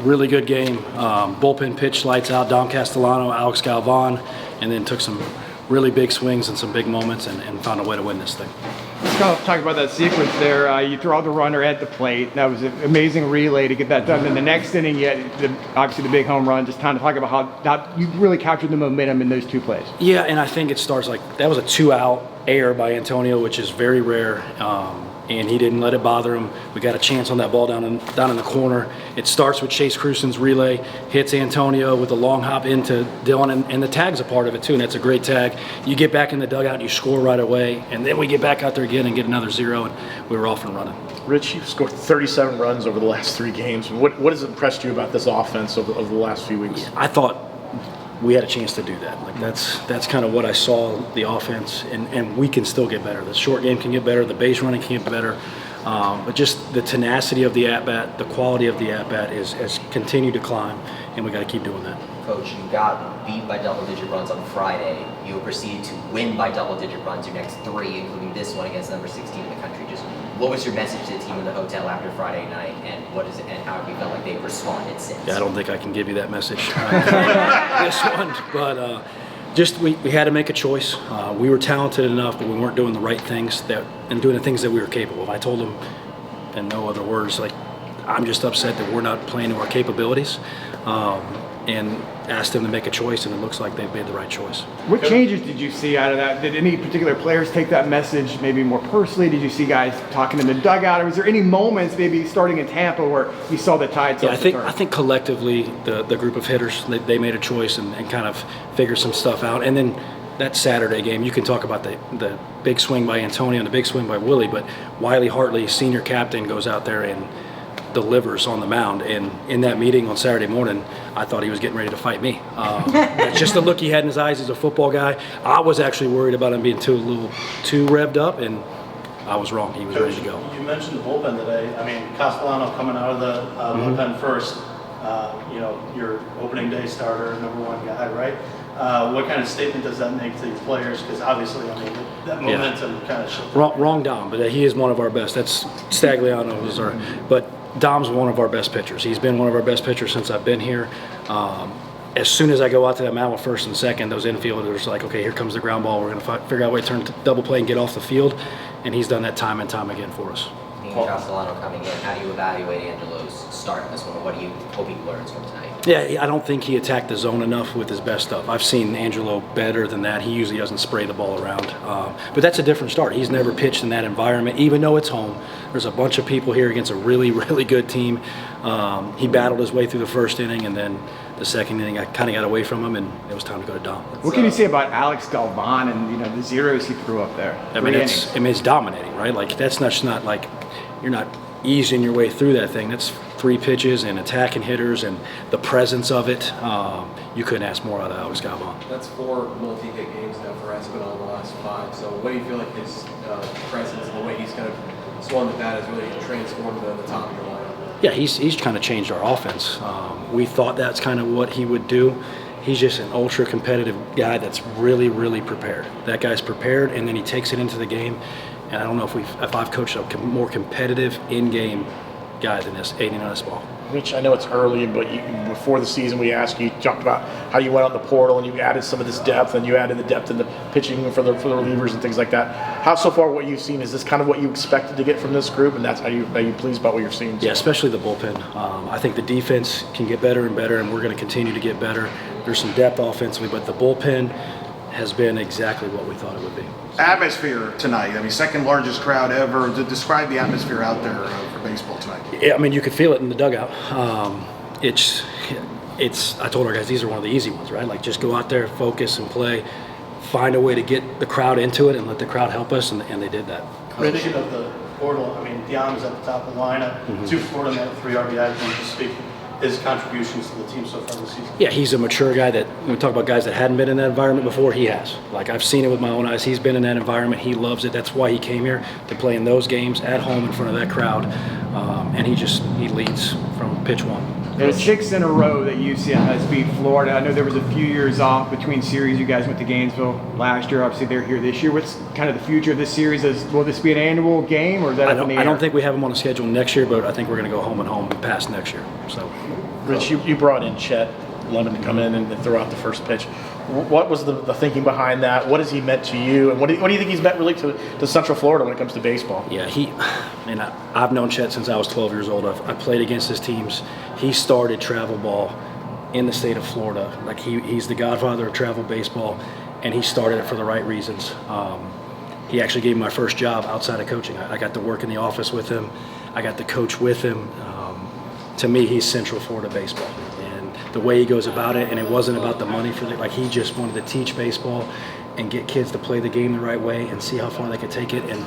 really good game. Bullpen pitch lights out. Dom Castellano, Alex Galvan, and then took some really big swings and some big moments and found a way to win this thing. Let's kind of talk about that sequence there. You throw the runner at the plate. That was an amazing relay to get that done. Then the next inning, you had obviously the big home run. Just kind of talk about how you really captured the momentum in those two plays. Yeah, and I think it starts like that was a 2-out error by Antonio, which is very rare. And he didn't let it bother him. We got a chance on that ball down in the corner. It starts with Chase Crusen's relay, hits Antonio with a long hop into Dylan, and the tag's a part of it too, and that's a great tag. You get back in the dugout, you score right away, and then we get back out there again and get another 0, and we were off and running. Rich, you've scored 37 runs over the last 3 games. What has impressed you about this offense over the last few weeks? I thought we had a chance to do that. Like that's kind of what I saw the offense, and we can still get better. The short game can get better, the base running can get better, but just the tenacity of the at bat, the quality of the at bat has continued to climb, and we got to keep doing that. Coach, you got beat by double-digit runs on Friday. You proceeded to win by double-digit runs your next 3, including this one against number 16 in the country. Just what was your message to the team in the hotel after Friday night, and how have you felt like they've responded since? Yeah, I don't think I can give you that message this one, but just we had to make a choice. We were talented enough, but we weren't doing the right things and doing the things that we were capable of. I told them, in no other words, like I'm just upset that we're not playing to our capabilities. And asked them to make a choice, and it looks like they've made the right choice. What changes did you see out of that? Did any particular players take that message maybe more personally? Did you see guys talking in the dugout, or was there any moments maybe starting in Tampa where you saw the tide start to turn? I think collectively the group of hitters, they made a choice and kind of figured some stuff out. And then that Saturday game, you can talk about the big swing by Antonio and the big swing by Willie, but Wiley Hartley, senior captain, goes out there and delivers on the mound, and in that meeting on Saturday morning, I thought he was getting ready to fight me. That's just the look he had in his eyes. He's a football guy. I was actually worried about him being a little too revved up, and I was wrong. He was ready to go. You mentioned the bullpen today. I mean, Castellano coming out of the bullpen first. Your opening day starter, #1 guy, right? What kind of statement does that make to your players? Because obviously, I mean, that momentum kind of shifted. Wrong Dom, but he is one of our best. That's Stagliano was our, but Dom's one of our best pitchers. He's been one of our best pitchers since I've been here. As soon as I go out to that mound with first and second, those infielders are like, okay, here comes the ground ball. We're going to figure out a way to turn to double play and get off the field, and he's done that time and time again for us. Castellano coming in, how do you evaluate Angelo's start in this one? What do you hope he learns from tonight? Yeah, I don't think he attacked the zone enough with his best stuff. I've seen Angelo better than that. He usually doesn't spray the ball around. But that's a different start. He's never pitched in that environment, even though it's home. There's a bunch of people here against a really, really good team. He battled his way through the first inning, and then the second inning, I kind of got away from him, and it was time to go to Dom. What can you say about Alex Galvan and the zeros he threw up there? I mean, it's dominating, right? Like that's not like you're not easing your way through that thing. That's 3 pitches and attacking hitters and the presence of it. You couldn't ask more out of Alex Galvan. That's 4 multi-hit games now for Espinal in the last 5. So what do you feel like his presence and the way he's kind of swung the bat has really transformed the top of your lineup? Yeah, he's kind of changed our offense. We thought that's kind of what he would do. He's just an ultra competitive guy that's really, really prepared. That guy's prepared, and then he takes it into the game. And I don't know if I've coached a more competitive in-game guy than this, Aiden Nussbaum. Rich, I know it's early, but before the season we asked you talked about how you went on the portal and you added some of this depth, and you added the depth in the pitching for the relievers and things like that. How so far what you've seen, is this kind of what you expected to get from this group, and are you pleased about what you're seeing? Yeah, especially the bullpen. I think the defense can get better and better, and we're going to continue to get better. There's some depth offensively, but the bullpen has been exactly what we thought it would be. Atmosphere tonight. I mean, second largest crowd ever. Describe the atmosphere out there for baseball tonight. Yeah, I mean, you could feel it in the dugout. It's. I told our guys these are one of the easy ones, right? Like just go out there, focus, and play. Find a way to get the crowd into it and let the crowd help us, and they did that. Speaking of the portal, I mean, Dion's at the top of the lineup, 2 for 4 on that, 3 RBIs. Can you just speak his contributions to the team so far this season? Yeah, he's a mature guy that, when we talk about guys that hadn't been in that environment before, he has. Like, I've seen it with my own eyes. He's been in that environment. He loves it. That's why he came here, to play in those games at home in front of that crowd. And he leads from pitch one. It's 6 in a row that UCF has beat Florida. I know there was a few years off between series. You guys went to Gainesville last year. Obviously, they're here this year. What's kind of the future of this series? Will this be an annual game, or is that up in the air? I don't think we have them on the schedule next year, but I think we're going to go home and home past next year. So, Rich, you brought in Chet Lemon to come in and throw out the first pitch. What was the thinking behind that? What has he meant to you? And what do you think he's meant really to Central Florida when it comes to baseball? yeah, I've known Chet since I was 12 years old. I played against his teams. He started travel ball in the state of Florida. Like he's the godfather of travel baseball, and he started it for the right reasons. He actually gave me my first job outside of coaching. I got to work in the office with him. I got to coach with him. To me, he's Central Florida baseball. The way he goes about it, and it wasn't about the money for it. Like he just wanted to teach baseball and get kids to play the game the right way and see how far they could take it. And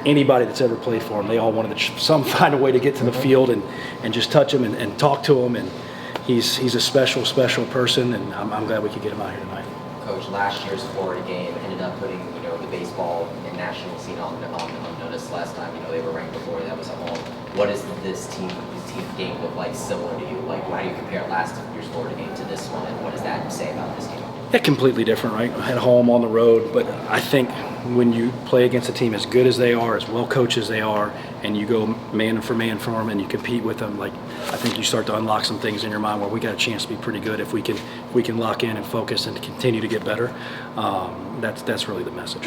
anybody that's ever played for him, they all wanted to find a way to get to the field and just touch him and talk to him. And he's a special person, and I'm glad we could get him out here tonight. Coach, last year's Florida game ended up putting the baseball and national scene on notice. Last time they were ranked before that was at home. What does this team game look like similar to you? Like, how do you compare last year's Florida game to this one, and what does that say about this game? Yeah, completely different, right? At home, on the road, but I think when you play against a team as good as they are, as well coached as they are, and you go man for them and you compete with them, like I think you start to unlock some things in your mind where we got a chance to be pretty good if we can lock in and focus and continue to get better. That's really the message.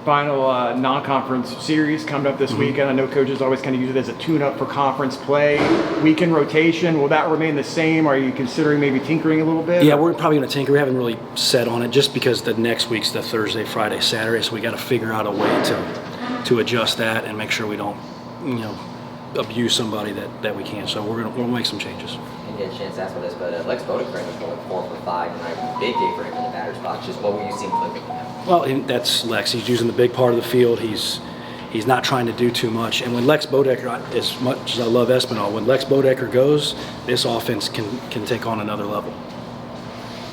Final non-conference series coming up this weekend. I know coaches always kind of use it as a tune-up for conference play. Weekend rotation, will that remain the same? Are you considering maybe tinkering a little bit? Yeah, we're probably going to tinker. We haven't really set on it just because the next week's the Thursday, Friday, Saturday, so we got to figure out a way to adjust that and make sure we don't, abuse somebody that we can. So we'll make some changes. I didn't get a chance to ask for this, but Lex Bodekern was going 4 for 5 tonight. Big day for him in the batter's box. Just what were you seeing clicking from him? Well, that's Lex. He's using the big part of the field. He's not trying to do too much. And when Lex Bodekern, as much as I love Espinal, when Lex Bodekern goes, this offense can take on another level.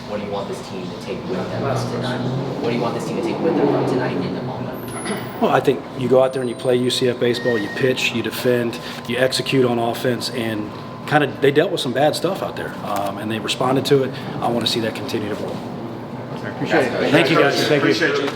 What do you want this team to take with them tonight? What do you want this team to take with them from tonight in the moment? Well, I think you go out there and you play UCF baseball, you pitch, you defend, you execute on offense, and they dealt with some bad stuff out there, and they responded to it. I want to see that continue to grow. Appreciate it. Thank you, guys. Thank you. Appreciate you.